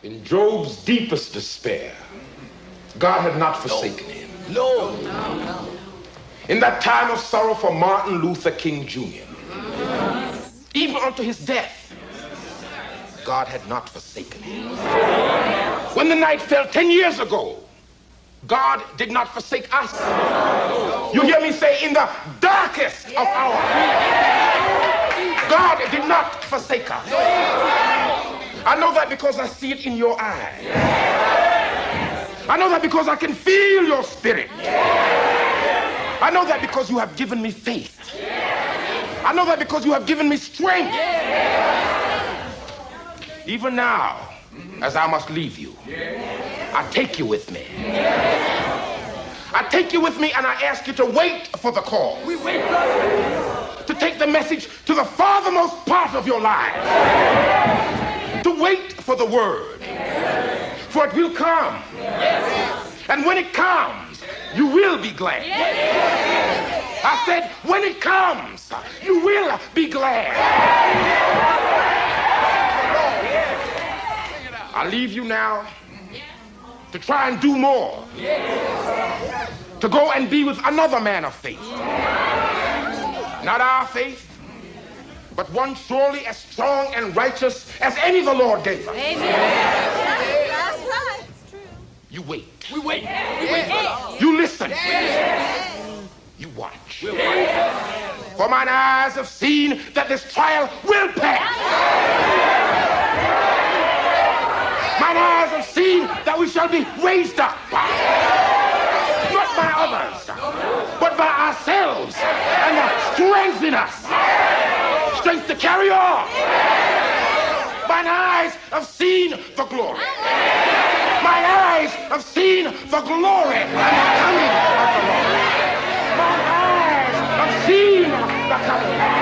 In Job's deepest despair, God had not forsaken him. No. In that time of sorrow for Martin Luther King Jr., even unto his death, God had not forsaken him. When the night fell 10 years ago, God did not forsake us. You hear me say, in the darkest of hours, God did not forsake us. I know that because I see it in your eyes. I know that because I can feel your spirit. I know that because you have given me faith. I know that because you have given me strength. Even now, as I must leave you, I take you with me. I take you with me and I ask you to wait for the call. We wait, brother. To take the message to the farthermost part of your life. To wait for the word. For it will come. And when it comes, you will be glad. I said, when it comes, you will be glad. I leave you now to try and do more. To go and be with another man of faith. Not our faith, but one surely as strong and righteous as any the Lord gave us. Amen. That's right. It's true. You wait. We wait. We wait. You listen. You watch. For mine eyes have seen that this trial will pass. Mine eyes have seen that we shall be raised up. Not by others, but by ourselves. And strength in us. Strength to carry on. Mine eyes have seen the glory. Mine eyes have seen the glory and the coming of the Lord. Mine eyes have seen the coming.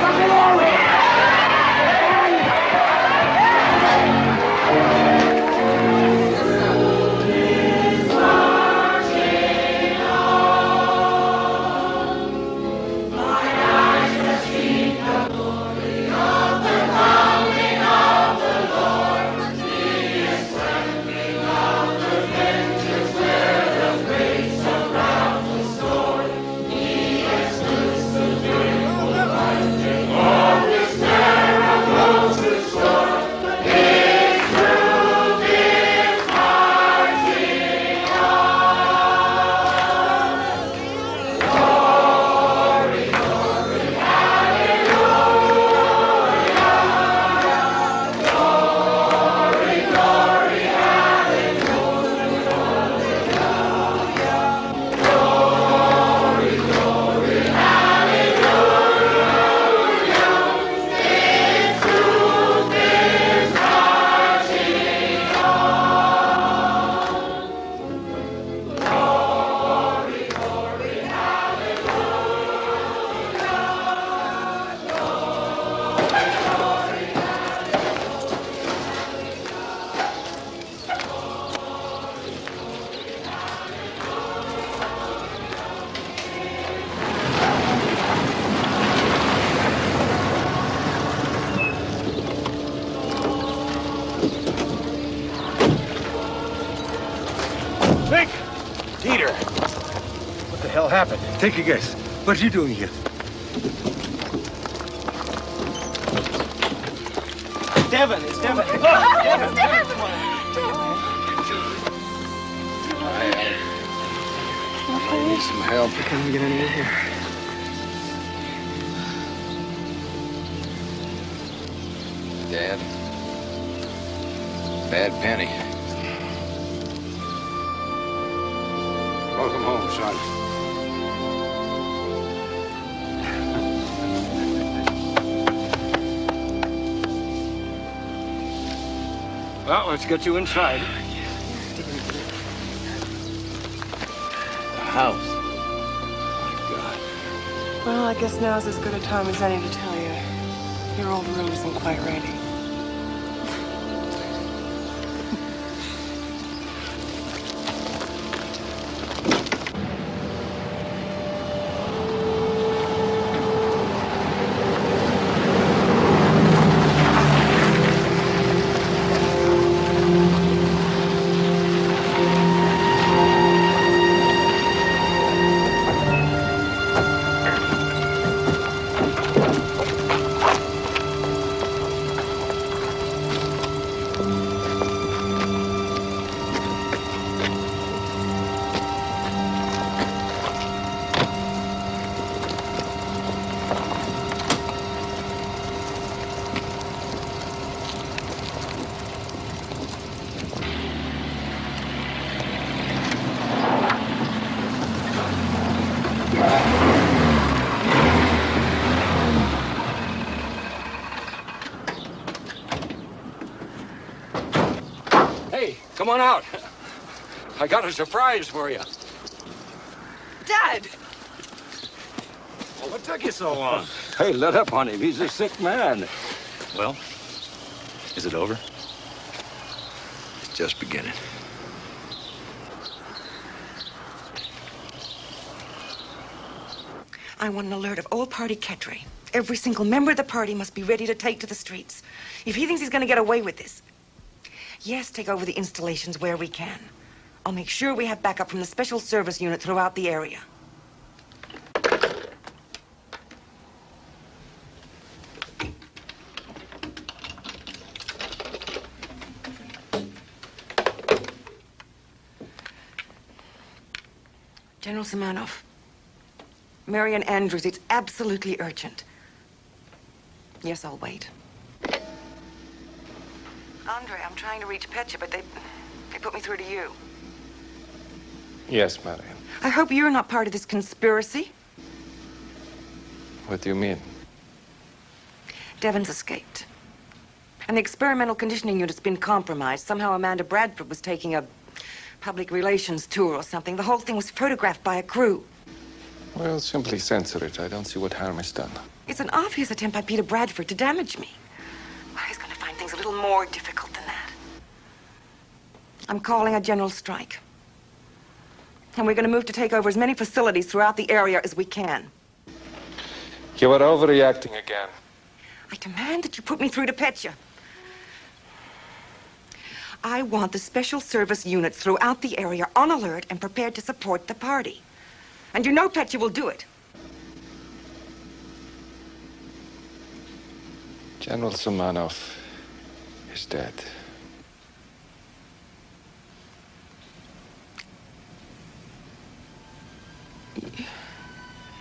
The glory. Happened? Take a guess. What are you doing here? Devin, it's Devin. Oh, Devin. I need some help. Can we get any in here? Dad. Bad penny. Welcome home, son. Well, let's get you inside. The house. My God. Well, I guess now's as good a time as any to tell you. Your old room isn't quite ready. Come on out. I got a surprise for you. Dad! Well, what took you so long? Hey, let up on him. He's a sick man. Well, is it over? It's just beginning. I want an alert of all party cadre. Every single member of the party must be ready to take to the streets. If he thinks he's going to get away with this, yes, take over the installations where we can. I'll make sure we have backup from the special service unit throughout the area. General Simanov. Marion Andrews, it's absolutely urgent. Yes, I'll wait. Andre, I'm trying to reach Petya, but they put me through to you. Yes, Mariel. I hope you're not part of this conspiracy. What do you mean? Devon's escaped. And the experimental conditioning unit's been compromised. Somehow Amanda Bradford was taking a public relations tour or something. The whole thing was photographed by a crew. Well, simply censor it. I don't see what harm is done. It's an obvious attempt by Peter Bradford to damage me. Well, he's going to find things a little more difficult than that. I'm calling a general strike. And we're going to move to take over as many facilities throughout the area as we can. You are overreacting again. I demand that you put me through to Petya. I want the special service units throughout the area on alert and prepared to support the party. And you know Petya will do it. General Simanov is dead.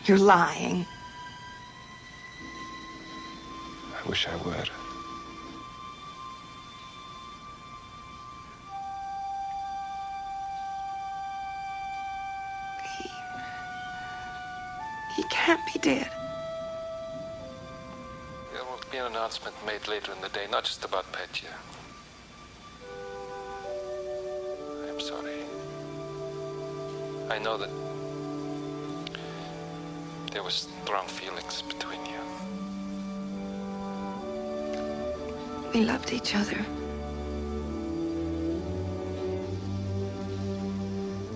You're lying. I wish I were. He can't be dead. There will be an announcement made later in the day, not just about Petya. I'm sorry. I know that there were strong feelings between you. We loved each other.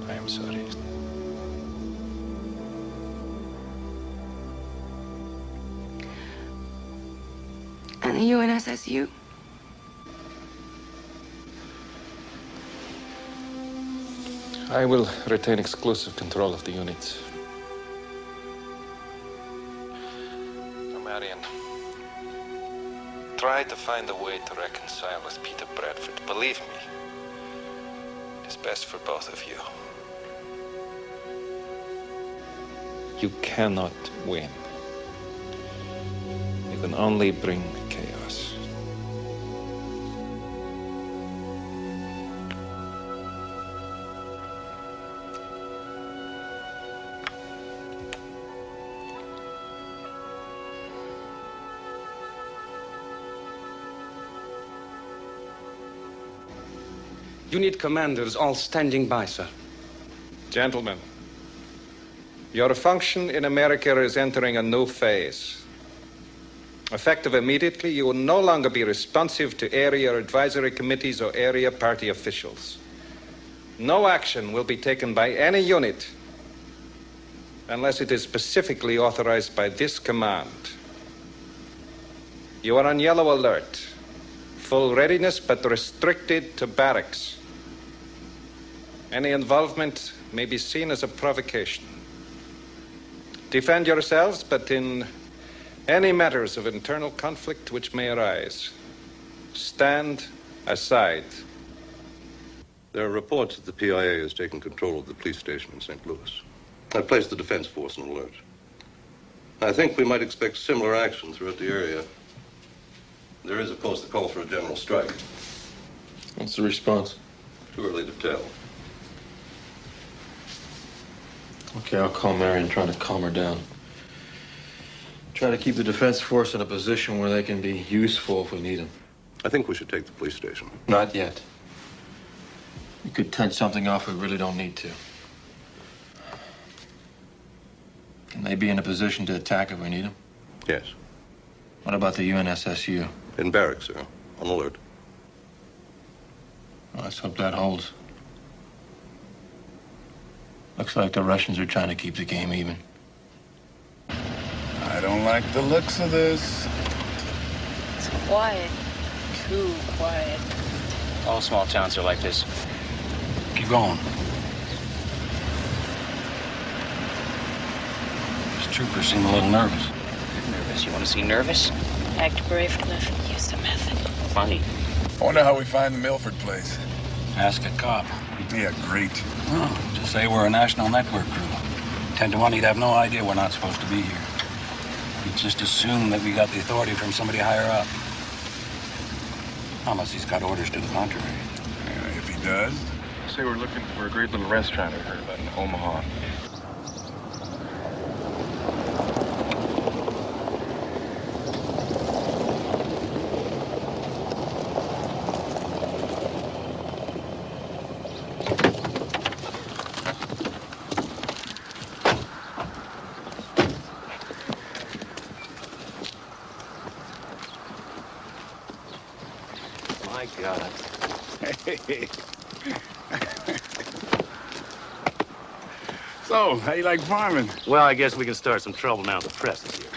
I am sorry. And the UNSSU? I will retain exclusive control of the units. Now, Marion, try to find a way to reconcile with Peter Bradford. Believe me, it's best for both of you. You cannot win. You can only bring chaos. Unit commanders all standing by, sir. Gentlemen, your function in America is entering a new phase. Effective immediately, you will no longer be responsive to area advisory committees or area party officials. No action will be taken by any unit unless it is specifically authorized by this command. You are on yellow alert. Full readiness, but restricted to barracks. Any involvement may be seen as a provocation. Defend yourselves, but in any matters of internal conflict which may arise, stand aside. There are reports that the PIA has taken control of the police station in St. Louis. I've placed the defense force on alert. I think we might expect similar action throughout the area. There is, of course, the call for a general strike. What's the response? Too early to tell. Okay, I'll call Mary and try to calm her down. Try to keep the defense force in a position where they can be useful if we need them. I think we should take the police station. Not yet. We could touch something off we really don't need to. Can they be in a position to attack if we need them? Yes. What about the UNSSU? In barracks, sir. On alert. Well, let's hope that holds. Looks like the Russians are trying to keep the game even. I don't like the looks of this. It's quiet. Too quiet. All small towns are like this. Keep going. These troopers seem a little nervous. Nervous? You want to see nervous? Act brave, Cliff. Use the method. Funny. I wonder how we find the Milford place. Ask a cop. Yeah, great. Oh, just say we're a national network crew. 10 to 1, he'd have no idea we're not supposed to be here. He'd just assume that we got the authority from somebody higher up. Unless he's got orders to the contrary. If he does? Say we're looking for a great little restaurant I heard about in Omaha. My God. So, how you like farming? Well, I guess we can start some trouble now the press is here.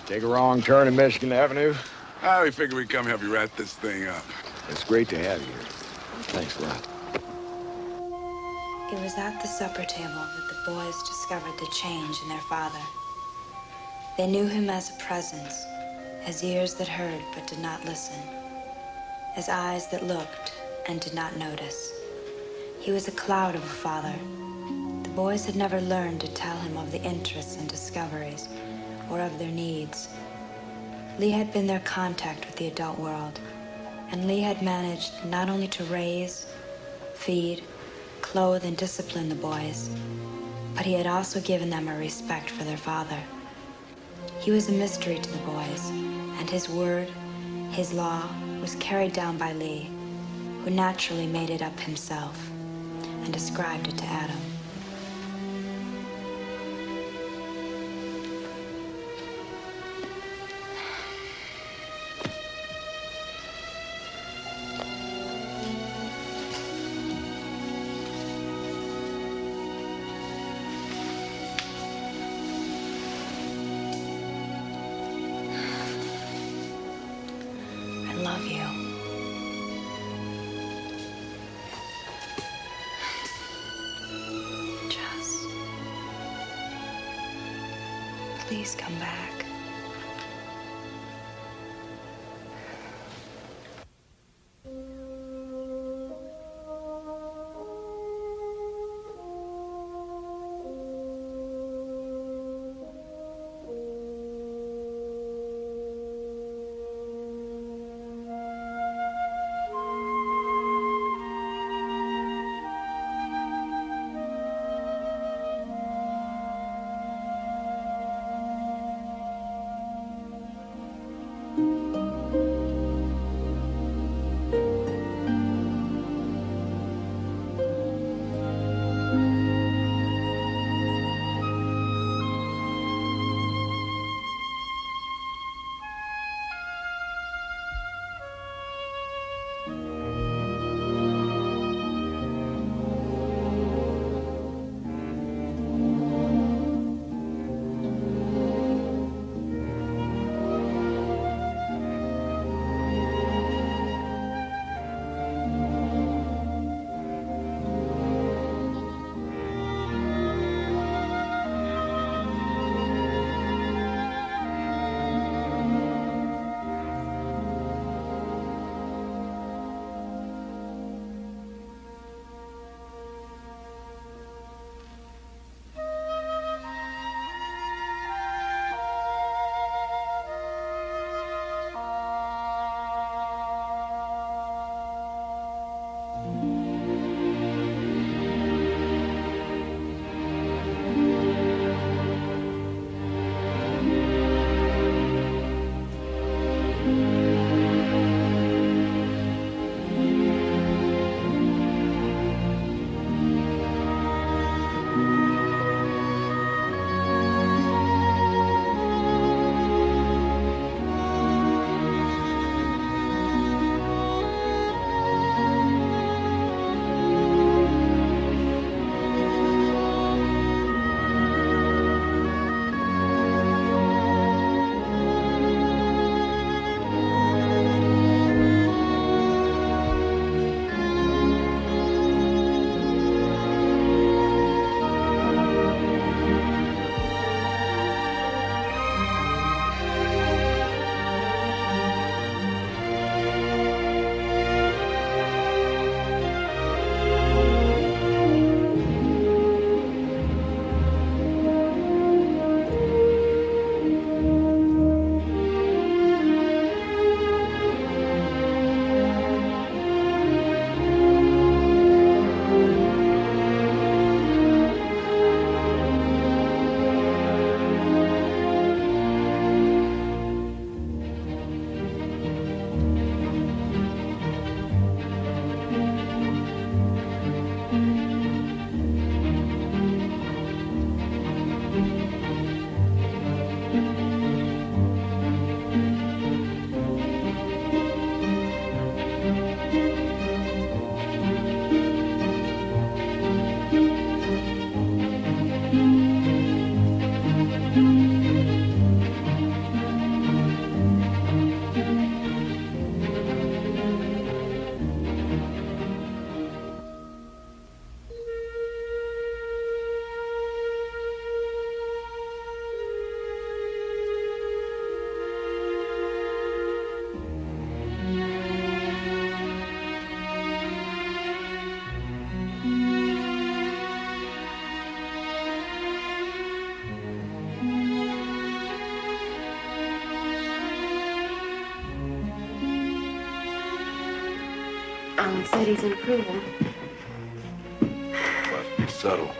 Take a wrong turn in Michigan Avenue. We figured we'd come help you wrap this thing up. It's great to have you here. Thanks a lot. It was at the supper table that the boys discovered the change in their father. They knew him as a presence, as ears that heard but did not listen, as eyes that looked and did not notice. He was a cloud of a father. The boys had never learned to tell him of the interests and discoveries, or of their needs. Lee had been their contact with the adult world, and Lee had managed not only to raise, feed, clothe, and discipline the boys, but he had also given them a respect for their father. He was a mystery to the boys, and his word, his law, was carried down by Lee, who naturally made it up himself and ascribed it to Adam. I love you. Just please come back. Said he's improving. Must be subtle.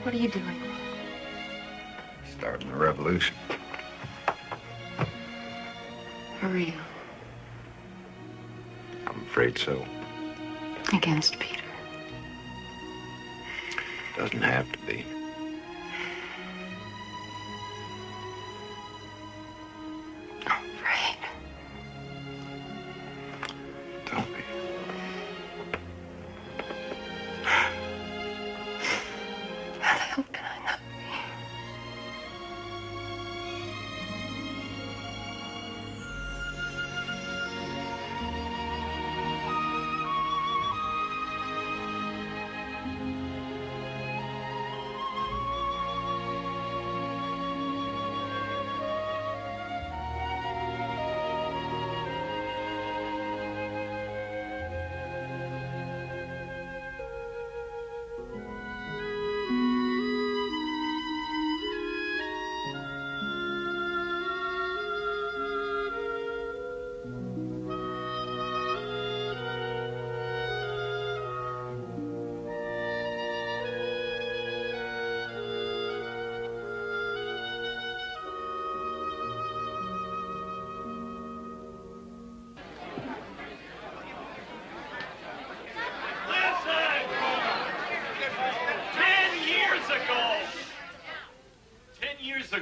What are you doing? Starting a revolution. For real? I'm afraid so. Against Peter? Doesn't have to be. Afraid? Don't be. How the hell can I not be?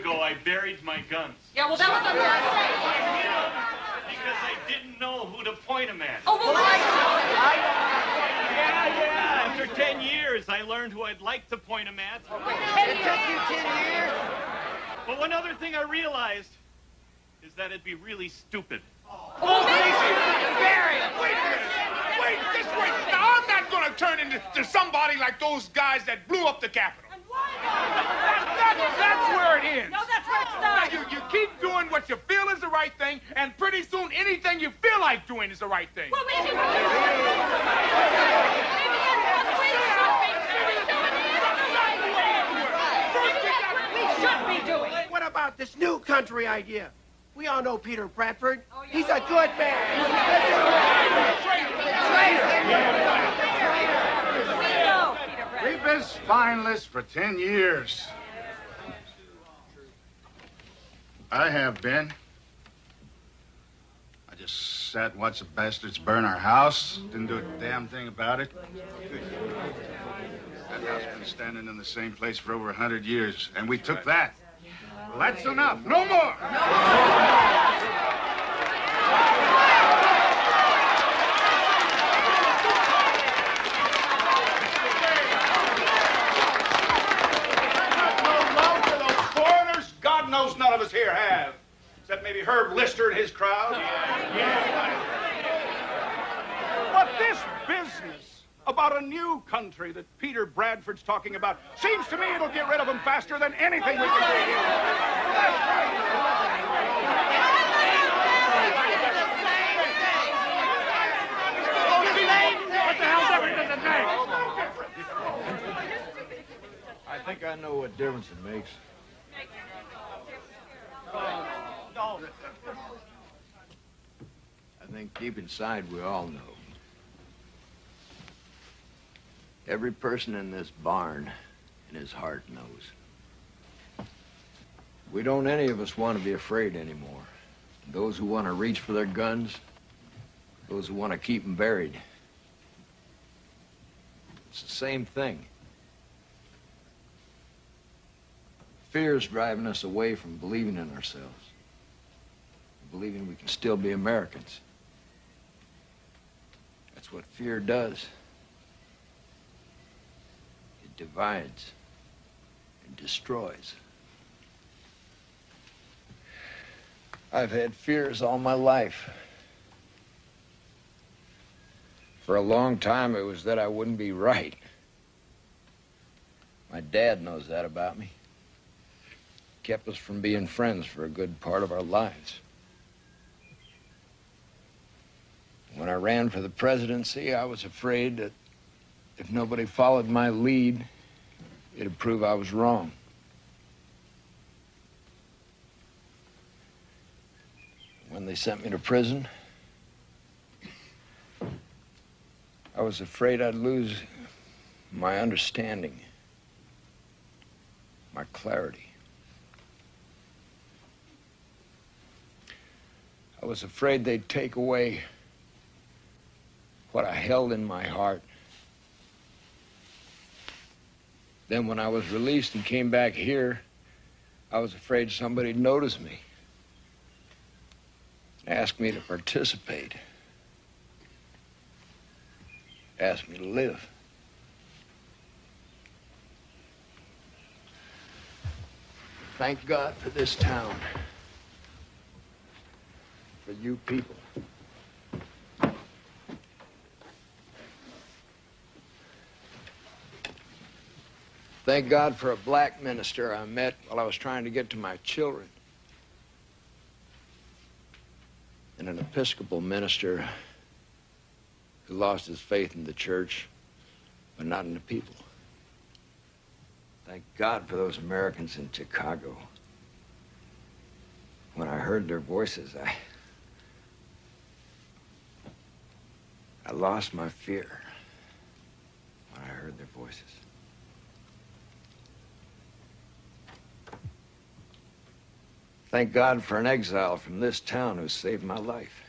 I buried my guns. Yeah, well, that was what I Because I didn't know who to point them at. Oh, well, Yeah. After 10 years, I learned who I'd like to point them at. It took you 10 years? But one other thing I realized is that it'd be really stupid. Oh, bury him! Wait a minute! Wait, just wait. Now, I'm not going to turn into somebody like those guys that blew up the Capitol. That's where it ends. No, that's where it starts. Now, you keep doing what you feel is the right thing, and pretty soon anything you feel like doing is the right thing. Well, maybe we should be doing. What about this new country idea? We all know Peter Bradford. He's a good man. Rebus finalist for 10 years. I have been. I just sat and watched the bastards burn our house. Didn't do a damn thing about it. That house has been standing in the same place for over 100 years, and we took that. Well, that's enough. No more. God knows none of us here have. Except maybe Herb Lister and his crowd. But this business about a new country that Peter Bradford's talking about seems to me it'll get rid of them faster than anything we can do here. What the hell's everything today? I think I know what difference it makes. No. I think deep inside we all know. Every person in this barn in his heart knows. We don't any of us want to be afraid anymore. Those who want to reach for their guns, those who want to keep them buried. It's the same thing. Fear is driving us away from believing in ourselves, believing we can still be Americans. That's what fear does. It divides and destroys. I've had fears all my life. For a long time, it was that I wouldn't be right. My dad knows that about me. Kept us from being friends for a good part of our lives. When I ran for the presidency, I was afraid that if nobody followed my lead, it'd prove I was wrong. when they sent me to prison, I was afraid I'd lose my understanding, my clarity. I was afraid they'd take away what I held in my heart. Then when I was released and came back here, I was afraid somebody'd notice me, ask me to participate, ask me to live. Thank God for this town, for you people. Thank God for a black minister I met while I was trying to get to my children, and an Episcopal minister who lost his faith in the church, but not in the people. Thank God for those Americans in Chicago. When I heard their voices, I lost my fear when I heard their voices. Thank God for an exile from this town who saved my life.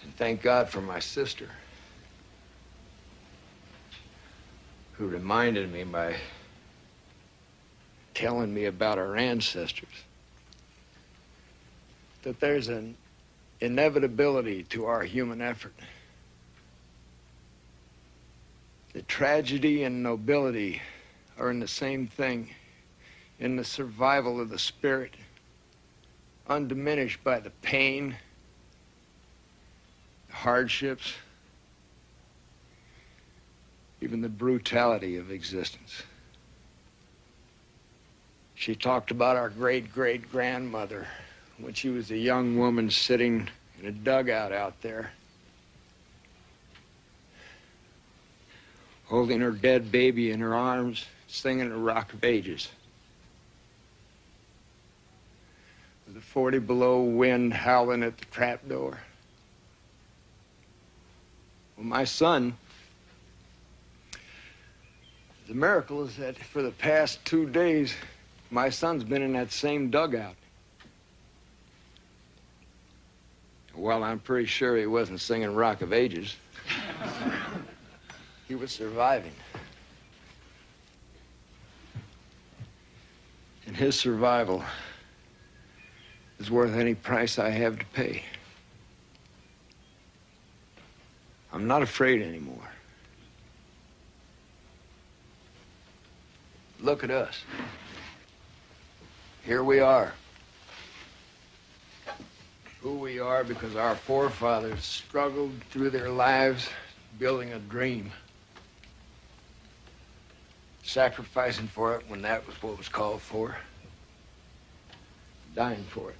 And thank God for my sister, who reminded me by telling me about our ancestors, that there's an inevitability to our human effort. That tragedy and nobility are in the same thing, in the survival of the spirit, undiminished by the pain, the hardships, even the brutality of existence. She talked about our great-great-grandmother when she was a young woman sitting in a dugout out there, holding her dead baby in her arms, singing the Rock of Ages. With the 40 below wind howling at the trapdoor. Well, my son, the miracle is that for the past 2 days, my son's been in that same dugout. Well, I'm pretty sure he wasn't singing Rock of Ages. He was surviving. And his survival is worth any price I have to pay. I'm not afraid anymore. Look at us. Here we are. Who we are because our forefathers struggled through their lives building a dream. Sacrificing for it when that was what was called for. Dying for it.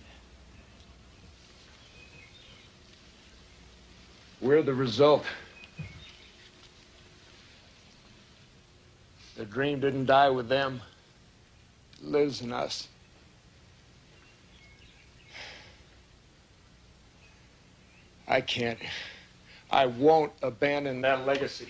We're the result. The dream didn't die with them. It lives in us. I won't abandon that legacy.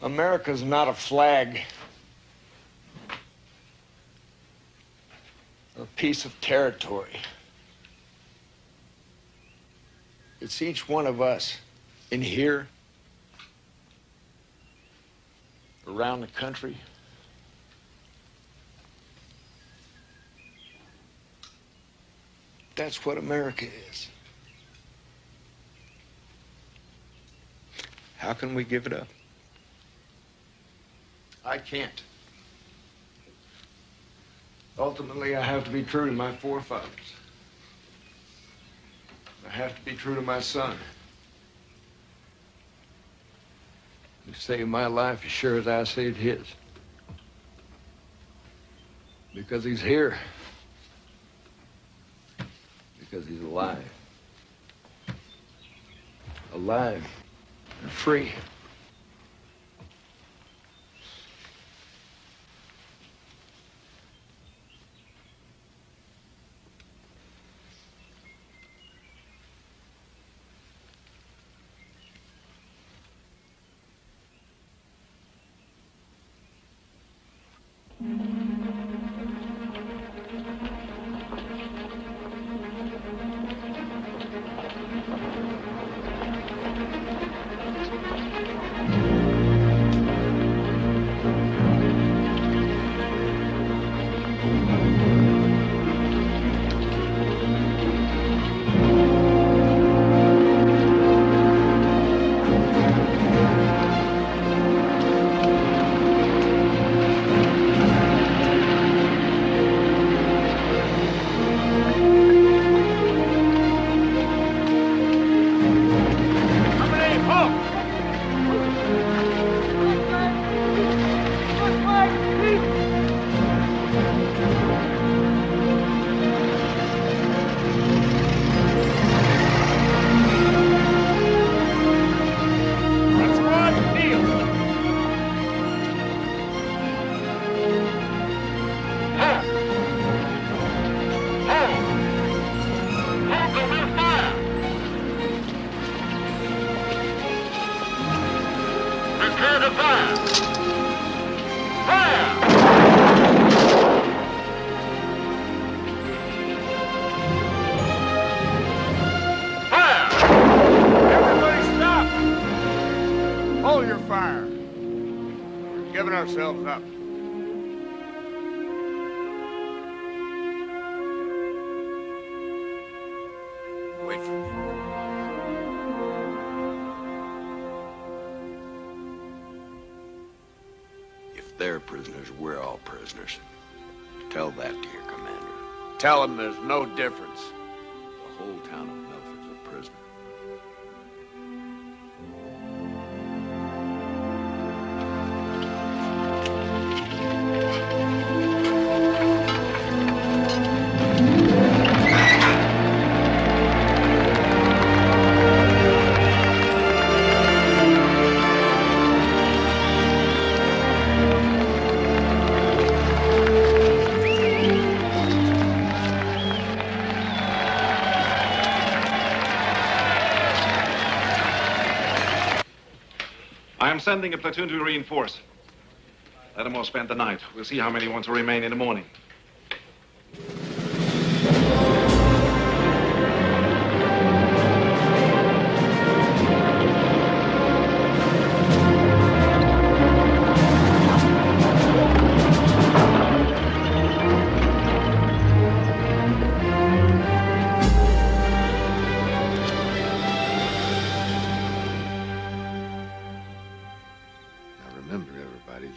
America's not a flag or a piece of territory. It's each one of us in here, around the country. That's what America is. How can we give it up? I can't. Ultimately, I have to be true to my forefathers. I have to be true to my son. He saved my life as sure as I saved his. Because he's here. Because he's alive. alive, and free. Ourselves up. Wait for me. If they're prisoners, we're all prisoners. Tell that to your commander. Tell him there's no difference. The whole town of Milford's a prisoner. I'm sending a platoon to reinforce. Let them all spend the night. We'll see how many want to remain in the morning.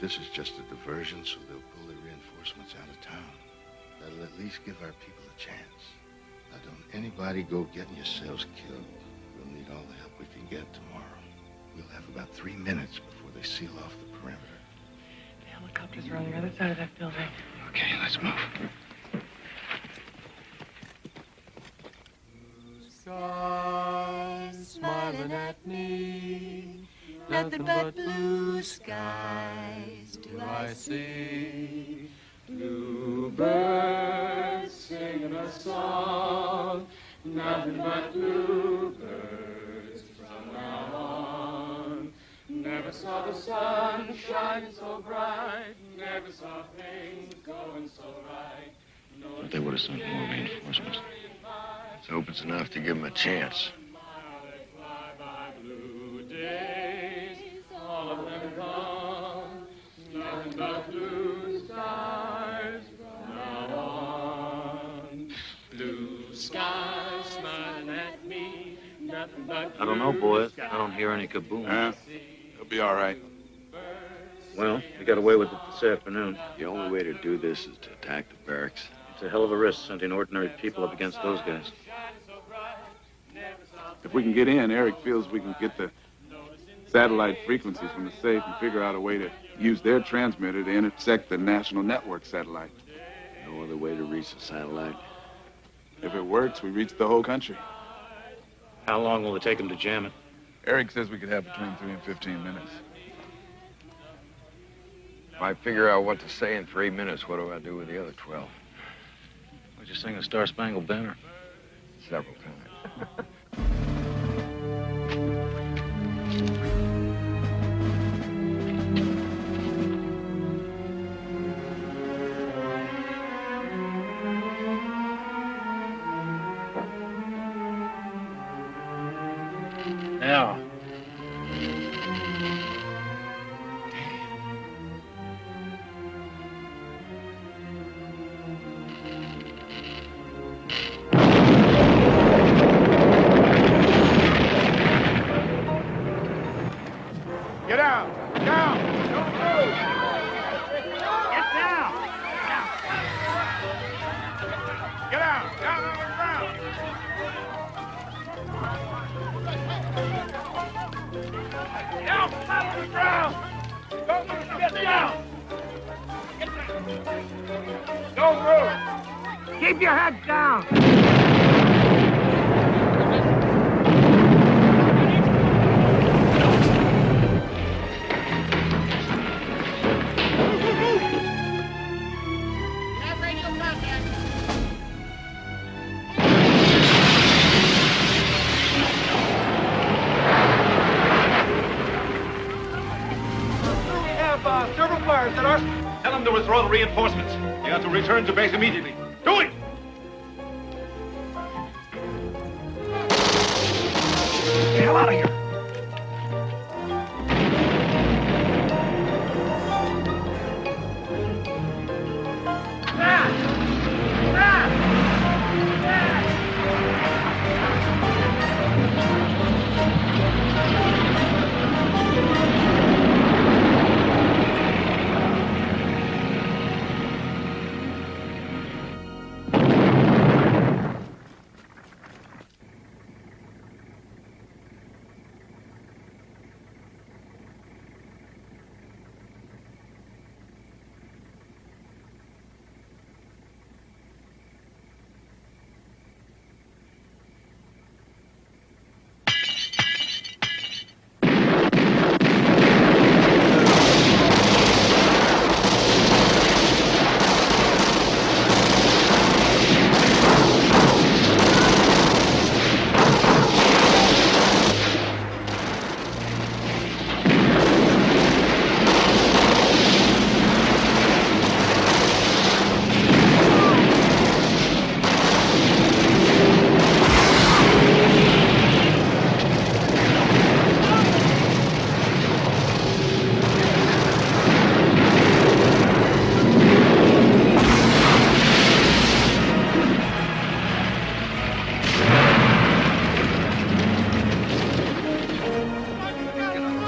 This is just a diversion, so they'll pull their reinforcements out of town. That'll at least give our people a chance. Now, don't anybody go getting yourselves killed. We'll need all the help we can get tomorrow. We'll have about 3 minutes before they seal off the perimeter. The helicopters are on the other side of that building. Okay, let's move. Skies smiling at me. Nothing but blue skies do I see. Bluebirds singing a song. Nothing but bluebirds from now on. Never saw the sun shining so bright. Never saw things going so right. But they would have sent more reinforcements. This opens enough to give them a chance. All of them gone, nothing but blue skies from now on. Blue skies smiling at me, nothing but I don't know, boys. I don't hear any kaboom. It'll be all right. Well, we got away with it this afternoon. The only way to do this is to attack the barracks. It's a hell of a risk sending ordinary people up against those guys. If we can get in, Urich feels we can get the satellite frequencies from the safe and figure out a way to use their transmitter to intersect the national network satellite. No other way to reach the satellite. If it works, we reach the whole country. How long will it take them to jam it? Eric says we could have between 3 and 15 minutes. If I figure out what to say in 3 minutes, what do I do with the other 12? Would you sing a Star Spangled Banner? Several times. Now. Get down! Down! Don't move! Get down! Get out! Down on the ground! Down flat on the ground! Don't move! Get down! Get down! Don't move! Keep your head down! Several fires at our... Tell them to withdraw the reinforcements. You have to return to base immediately. Do it! Get the hell out of here!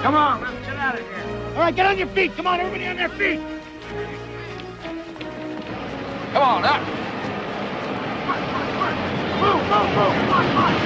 Come on, let's get out of here. All right, get on your feet. Come on, everybody on their feet. Come on, up. Move, move, move. Come on, come on.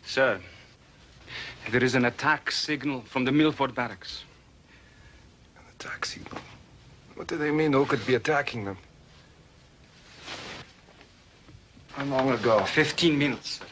Sir, there is an attack signal from the Milford barracks. An attack signal? What do they mean? Who could be attacking them? How long ago? 15 minutes, sir.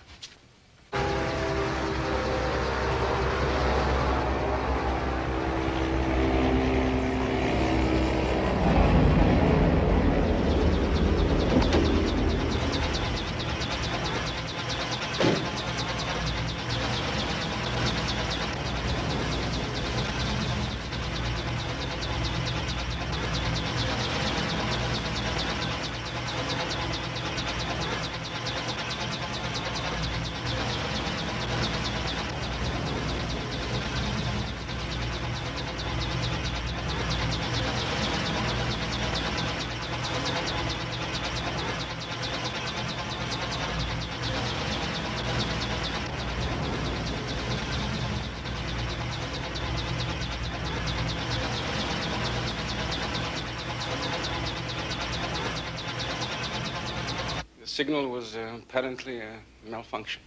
signal was apparently a malfunction.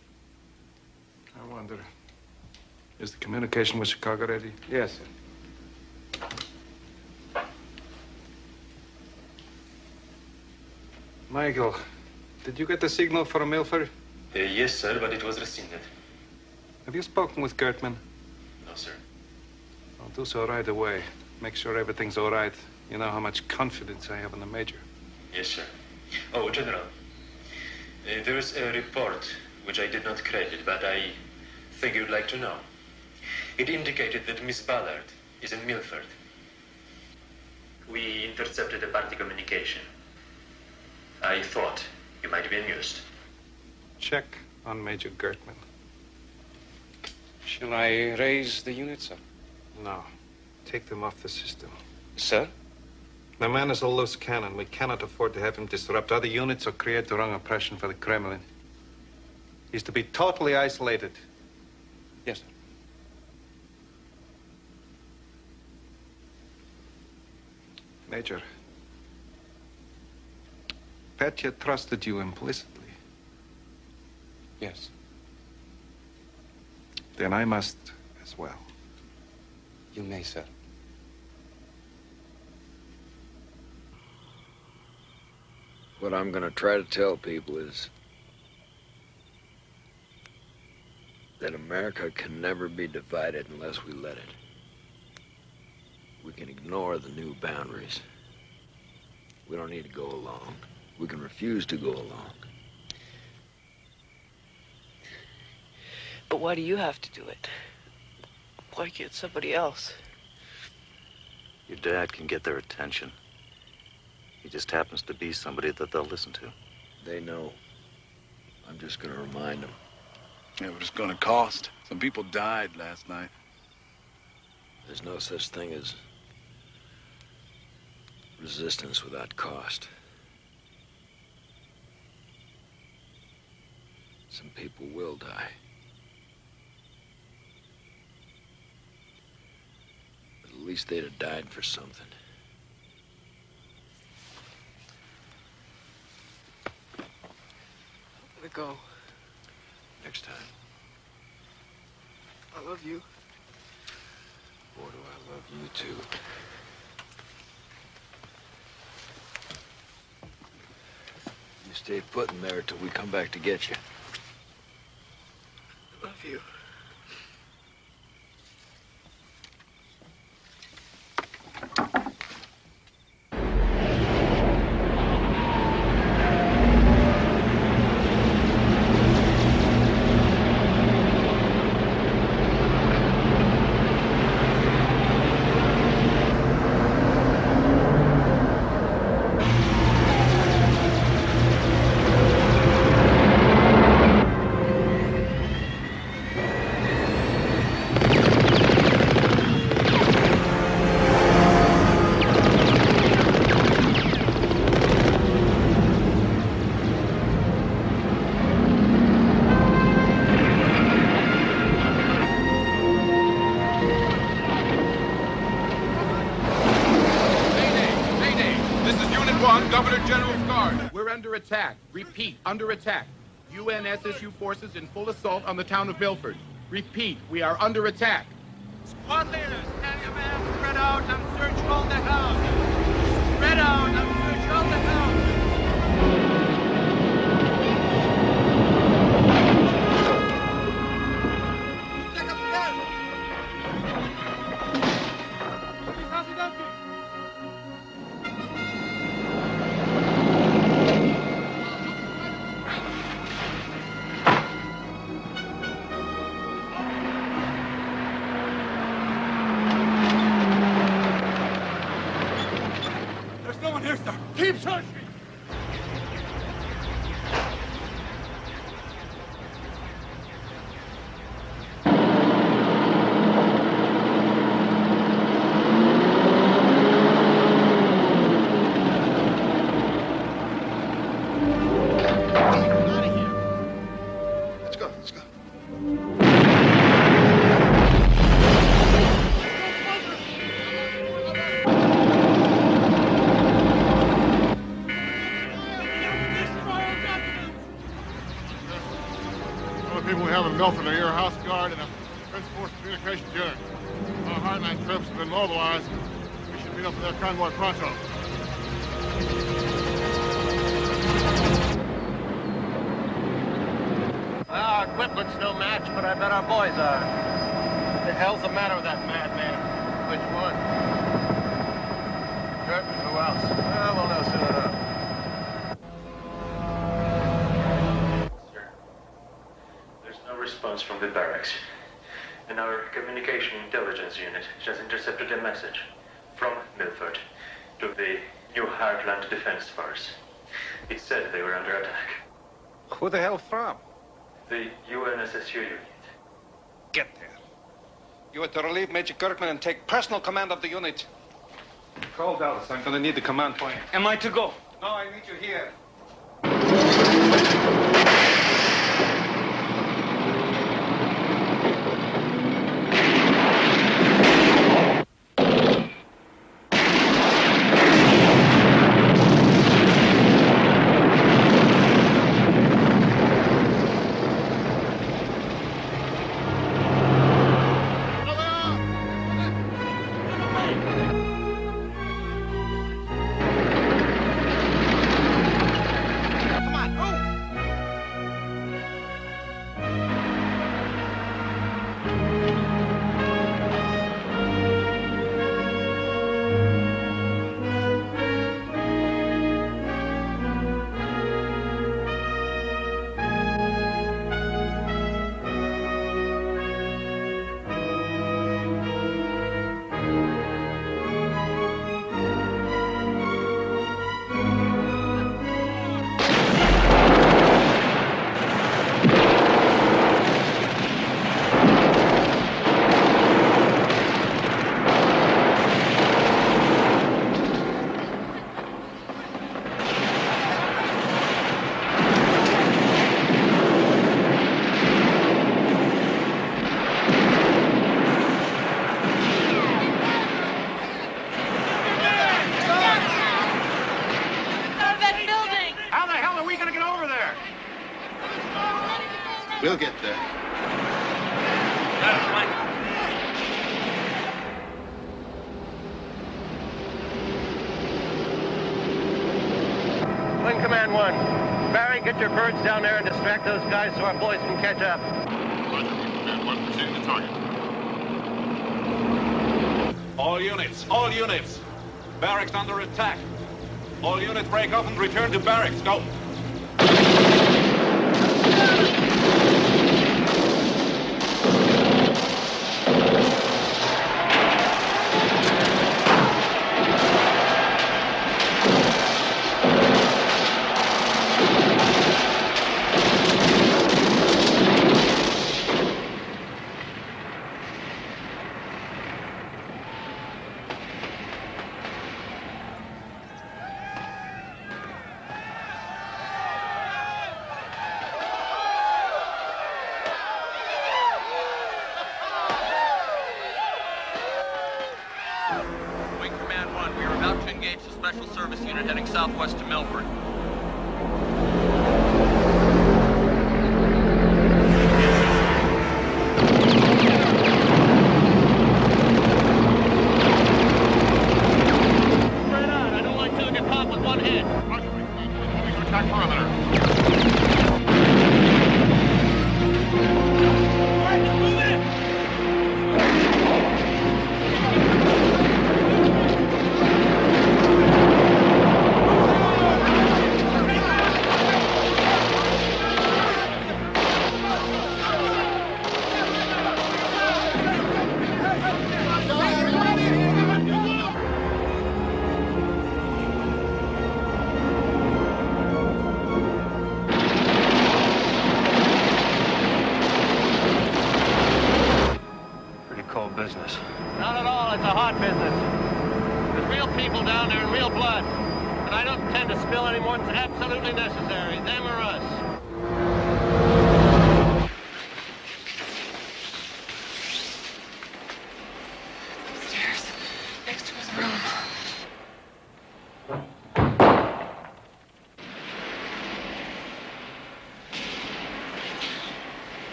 I wonder, is the communication with Chicago ready? Yes, sir. Michael, did you get the signal for Milford? Yes, sir, but it was rescinded. Have you spoken with Gertman? No, sir. I'll do so right away. Make sure everything's all right. You know how much confidence I have in the Major. Yes, sir. Oh, General, there is a report which I did not credit, but I think you'd like to know. It indicated that Miss Ballard is in Milford. We intercepted a party communication. I thought you might be amused. Check on Major Gertman. Shall I raise the units, sir? No. Take them off the system. Sir? The man is a loose cannon. We cannot afford to have him disrupt other units or create the wrong impression for the Kremlin. He's to be totally isolated. Yes, sir. Major, Petya trusted you implicitly. Yes. Then I must as well. You may, sir. What I'm going to try to tell people is that America can never be divided unless we let it. We can ignore the new boundaries. We don't need to go along. We can refuse to go along. But why do you have to do it? Why can't somebody else? Your dad can get their attention. He just happens to be somebody that they'll listen to. They know. I'm just going to remind them. Yeah, but it's going to cost. Some people died last night. There's no such thing as resistance without cost. Some people will die. But at least they'd have died for something. Let it go. Next time. I love you. Boy, do I love you too. You stay put in there till we come back to get you. I love you. Under attack. Repeat, under attack. UNSSU forces in full assault on the town of Milford. Repeat, we are under attack. Squad leaders, tell your men spread out and search all the houses. Spread out and search all the houses. Keep searching! Let's go, let's go. Milford are your house guard and the Defense Force Communications Unit. Our hardline troops have been mobilized. We should meet up with their convoy pronto. Well, our equipment's no match, but I bet our boys are. What the hell's the matter with that madman? Which one? Kurt, who else? Well, we'll know soon enough. Sir, there's no response from the barracks. And our communication intelligence unit just intercepted a message from Milford to the New Heartland Defense Force. It said they were under attack. Who the hell from? The UNSSU unit. Get there. You are to relieve Major Kirkman and take personal command of the unit. Call Dallas. I'm gonna need the command point. Am I to go? No, I need you here. We'll get there. Wing Command 1. Barry, get your birds down there and distract those guys so our boys can catch up. Roger, Wing Command 1. Proceeding to target. All units. Barracks under attack. All units break off and return to barracks. Go. Southwest to Milford. Spread out. I don't like to get caught with one hit. Roger, Wing Command 1. Moving to attack perimeter. Business. Not at all. It's a hot business. There's real people down there and real blood. And I don't intend to spill any more than's absolutely necessary. Them or us. Upstairs, next to his room.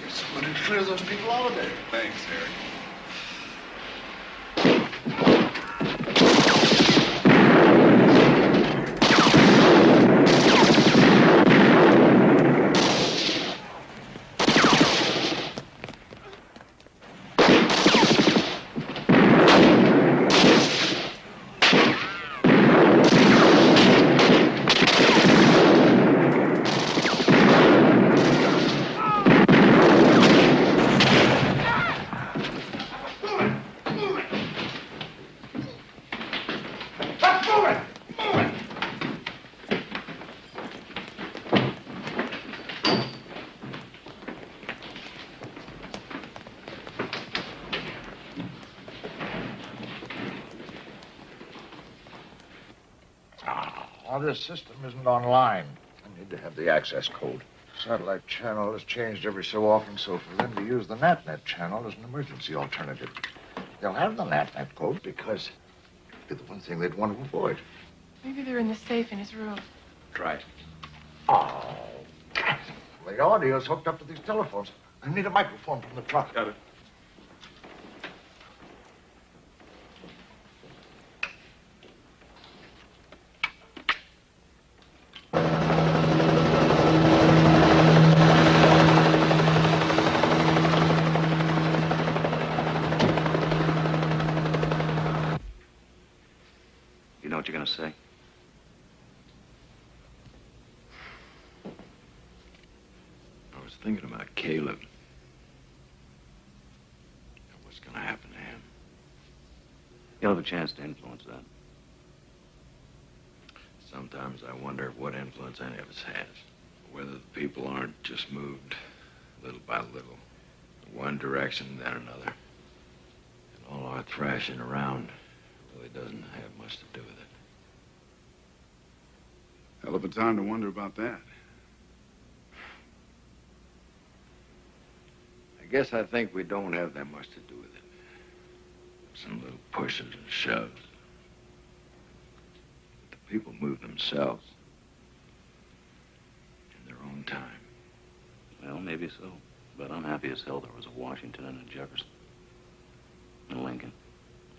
Somebody clear those people out of there. Thanks, Harry. Now, this system isn't online. I need to have the access code. Satellite channel is changed every so often, so for them to use the NatNet channel is an emergency alternative. They'll have the NatNet code because it's the one thing they'd want to avoid. Maybe they're in the safe in his room. Try it. Oh. The audio's hooked up to these telephones. I need a microphone from the truck. Got it. You know what you're gonna say? I was thinking about Caleb. What's gonna happen to him? You'll have a chance to influence that. Sometimes I wonder what influence any of us has. Whether the people aren't just moved little by little, one direction, then another. And all our thrashing around really doesn't have much to do with it. Hell of a time to wonder about that. I guess I think we don't have that much to do with it. Some little pushes and shoves. But the people move themselves in their own time. Well, maybe so. But I'm happy as hell there was a Washington and a Jefferson. And Lincoln.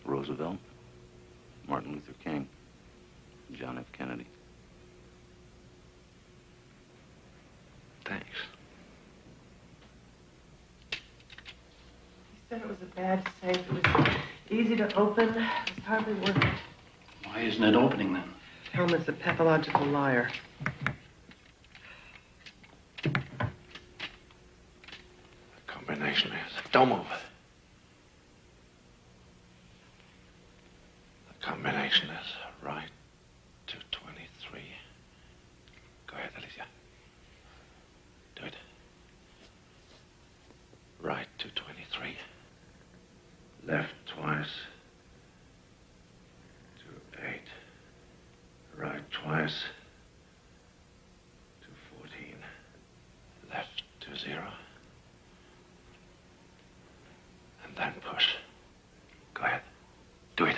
Roosevelt. Martin Luther King. John F. Kennedy. Thanks. He said it was a bad safe. It was easy to open. It was hardly worth it. Why isn't it opening then? Helmut's a pathological liar. The combination is... Don't move. The combination is right 223. Go ahead, Alicia. Do it. Right 223. Left twice. 28. Right twice. 214. Left 20. And then push. Go ahead. Do it.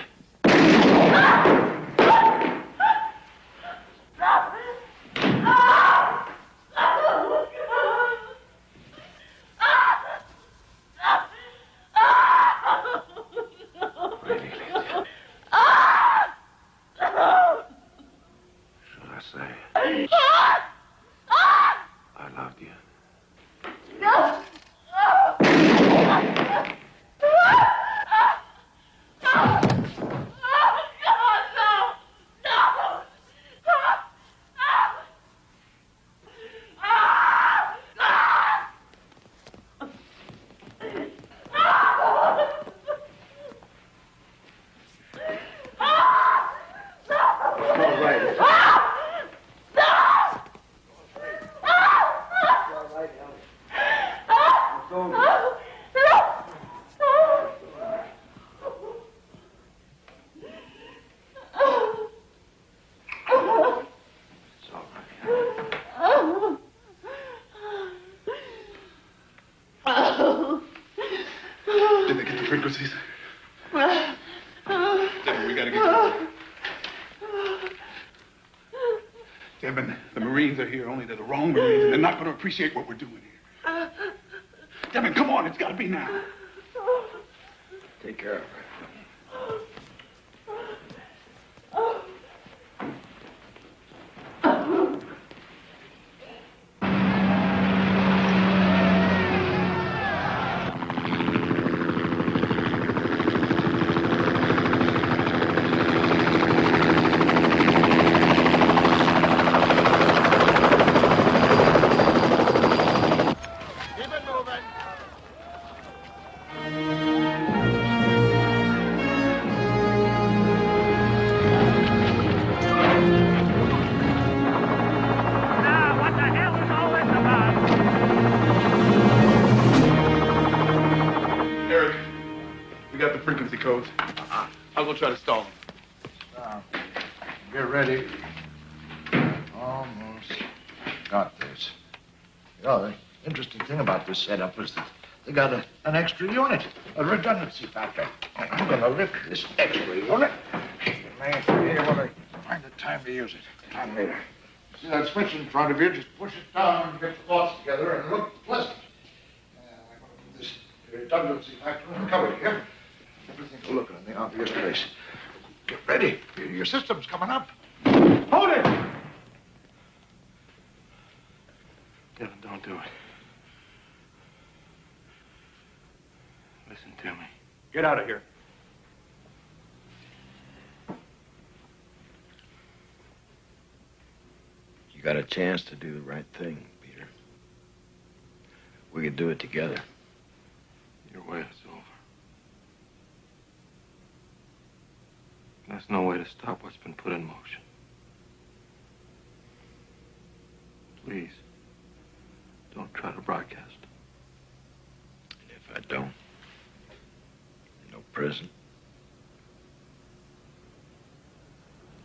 Did they get the frequencies? Devin, we gotta get... Devin, the Marines are here, only they're the wrong Marines, and they're not gonna appreciate what we're doing here. Devin, come on. It's got to be now. Take care of her. codes. I'll go try to stall him. Get ready. Almost got this. You know, the interesting thing about this setup is that they got an extra unit, a redundancy factor. I'm going to lift this extra unit. May be able to find the time to use it. Time later. See that switch in front of you? Just push it down and get the cloths together and look pleasant. I'm going to put this redundancy factor in the cupboard here. Everything will look in the obvious place. Get ready. Your system's coming up. Hold it! Devin, don't do it. Listen to me. Get out of here. You got a chance to do the right thing, Peter. We could do it together. Your way is over. There's no way to stop what's been put in motion. Please, don't try to broadcast. And if I don't, no prison,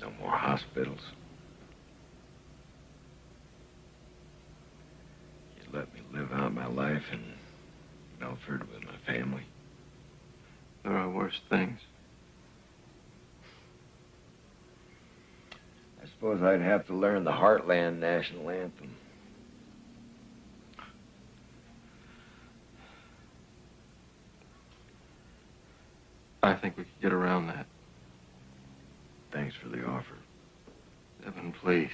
no more hospitals. You let me live out my life in Milford with my family. There are worse things. I suppose I'd have to learn the Heartland National Anthem. I think we could get around that. Thanks for the offer. Devin, please.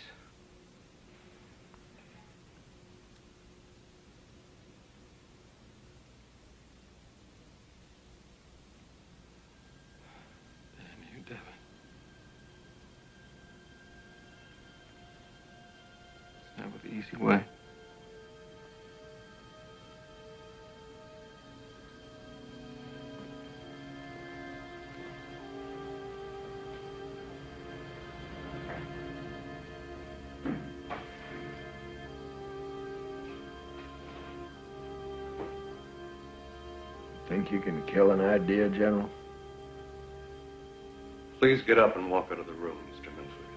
Damn you, Devin. It's never the easy way. Think you can kill an idea, General? Please get up and walk out of the room, Mr. Milford.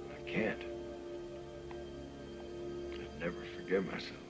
I can't. I'd never forgive myself.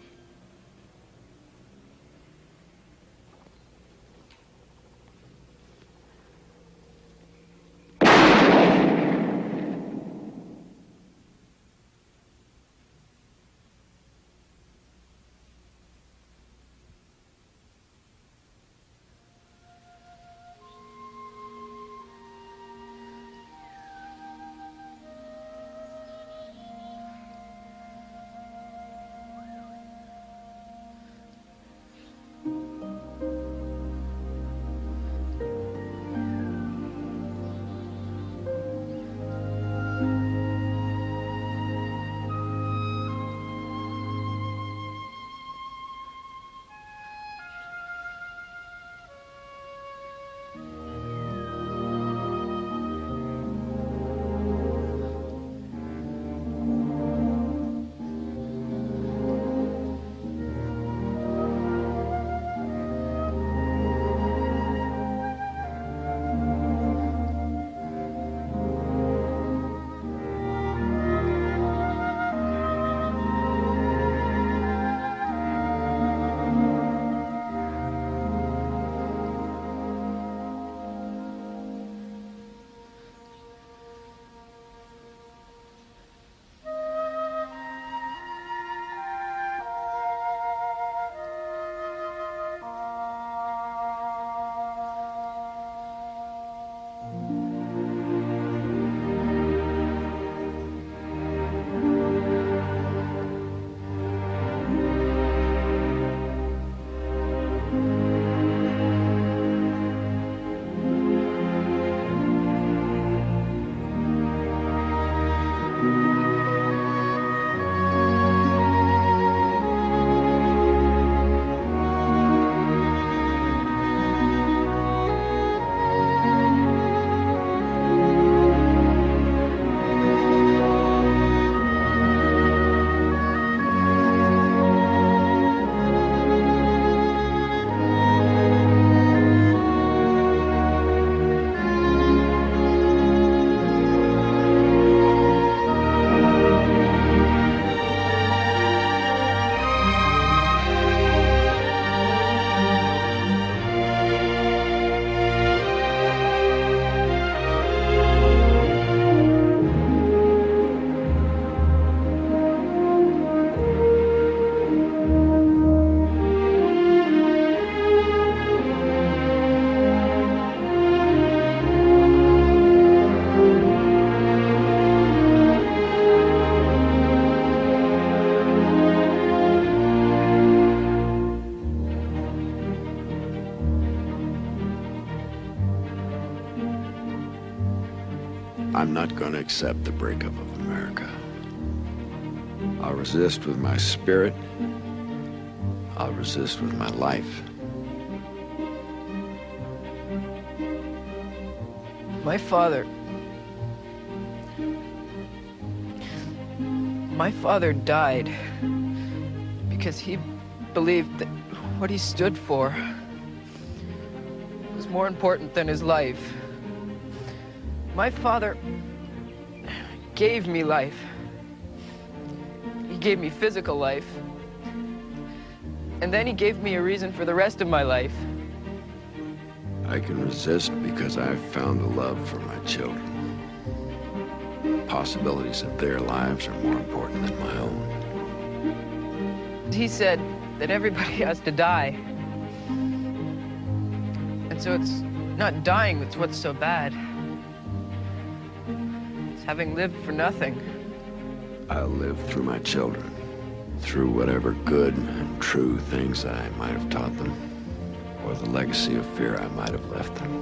I'm not going to accept the breakup of America. I'll resist with my spirit. I'll resist with my life. My father died because he believed that what he stood for was more important than his life. My father gave me life. He gave me physical life. And then he gave me a reason for the rest of my life. I can resist because I've found a love for my children. The possibilities of their lives are more important than my own. He said that everybody has to die. And so it's not dying that's what's so bad. It's having lived for nothing. I'll live through my children, through whatever good and true things I might have taught them, or the legacy of fear I might have left them.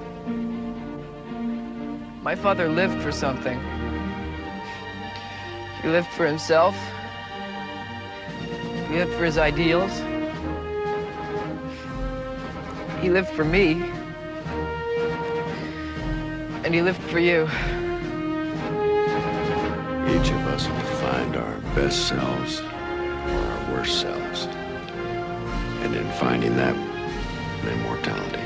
My father lived for something. He lived for himself. He lived for his ideals. He lived for me. And he lived for you. Each of us will find our best selves or our worst selves. And in finding that, immortality.